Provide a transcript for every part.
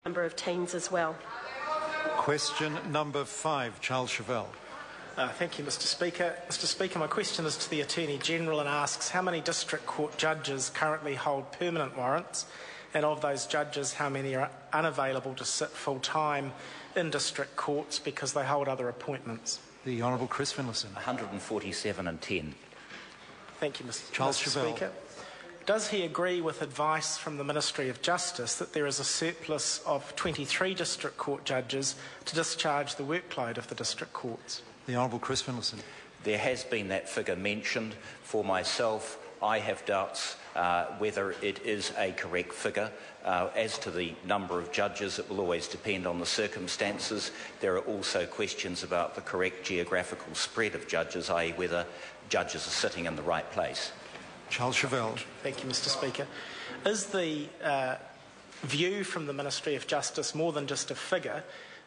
number of teens as well. Question number 5, Charles Chauvel. Thank you, Mr Speaker. Mr Speaker, my question is to the Attorney-General and asks how many District Court judges currently hold permanent warrants, and of those judges, how many are unavailable to sit full-time in District Courts because they hold other appointments? The Honourable Chris Finlayson. 147 and 10. Thank you, Mr Charles Chauvel. Speaker. Does he agree with advice from the Ministry of Justice that there is a surplus of 23 District Court judges to discharge the workload of the District Courts? The Honourable Chris Finlayson. There has been that figure mentioned. For myself, I have doubts whether it is a correct figure. As to the number of judges, it will always depend on the circumstances. There are also questions about the correct geographical spread of judges, i.e. whether judges are sitting in the right place. Charles Chauvel. Thank you, Mr Speaker. Is the view from the Ministry of Justice more than just a figure?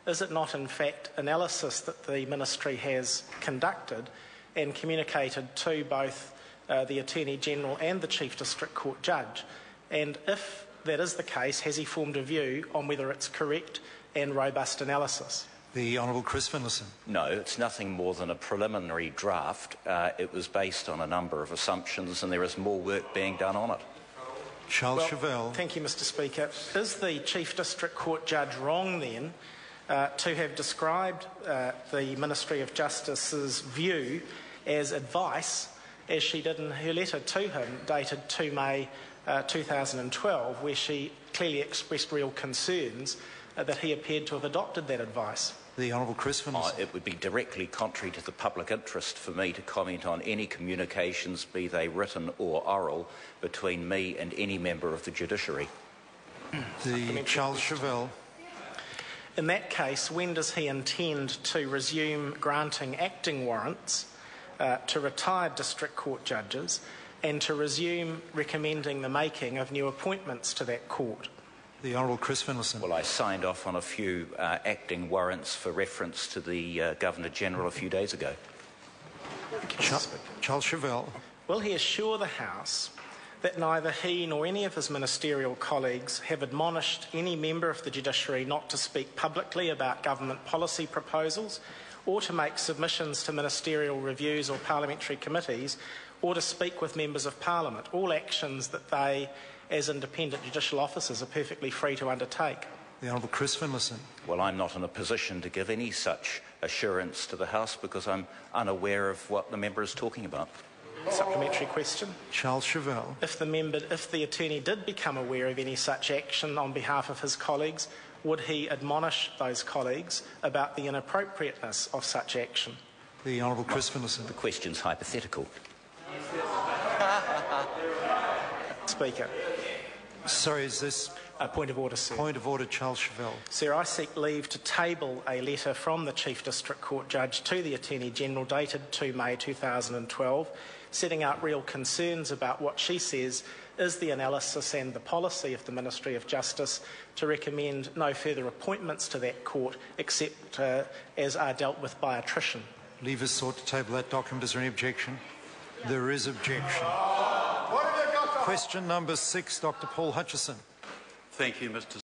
Is it not, in fact, analysis that the Ministry has conducted and communicated to both the Attorney-General and the Chief District Court Judge? And if that is the case, has he formed a view on whether it's correct and robust analysis? The Honourable Chris Finlayson. No, it's nothing more than a preliminary draft. It was based on a number of assumptions and there is more work being done on it. Charles Chauvel. Thank you, Mr Speaker. Is the Chief District Court Judge wrong then to have described the Ministry of Justice's view as advice, as she did in her letter to him dated 2 May 2012, where she clearly expressed real concerns that he appeared to have adopted that advice? The Honourable Chris Finlayson. It would be directly contrary to the public interest for me to comment on any communications, be they written or oral, between me and any member of the judiciary. The Charles Chauvel. In that case, when does he intend to resume granting acting warrants to retired District Court judges and to resume recommending the making of new appointments to that court? The Honourable Chris Finlayson. Well, I signed off on a few acting warrants for reference to the Governor-General a few days ago. Charles Chauvel. Will he assure the House that neither he nor any of his ministerial colleagues have admonished any member of the judiciary not to speak publicly about government policy proposals or to make submissions to ministerial reviews or parliamentary committees or to speak with members of Parliament, all actions that they, as independent judicial officers, are perfectly free to undertake? The Honourable Chris Finlayson. Well, I'm not in a position to give any such assurance to the House because I'm unaware of what the member is talking about. Supplementary question. Charles Chauvel. If the Attorney did become aware of any such action on behalf of his colleagues, would he admonish those colleagues about the inappropriateness of such action? The Honourable Chris Finlayson. The question's hypothetical. Speaker. Sorry, is this... A point of order, sir. Point of order, Charles Chauvel. Sir, I seek leave to table a letter from the Chief District Court Judge to the Attorney-General dated 2 May 2012, setting out real concerns about what she says is the analysis and the policy of the Ministry of Justice to recommend no further appointments to that court except as are dealt with by attrition. Leave is sought to table that document. Is there any objection? There is objection. Question number 6, Dr. Paul Hutchison. Thank you, Mr.